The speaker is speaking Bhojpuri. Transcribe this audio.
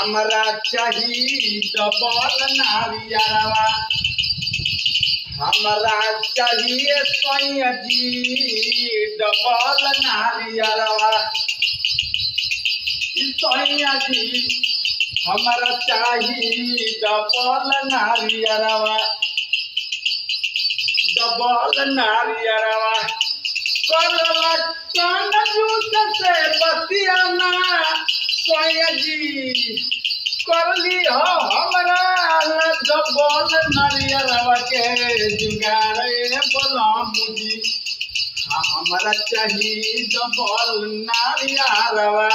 हमरा चाहिए डबल नारियरवा हमरा चाहिए सैया जी डबल नारियरवा सैया जी हमरा चाहिए डबल नारियरवा डबल नारियरवा करला कान जूत से बतियाना सैया जी करली हो हमरा डबल नारियरवा के जुगाड़े बोलामुजी हमरा चाहिए डबल नारियरवा।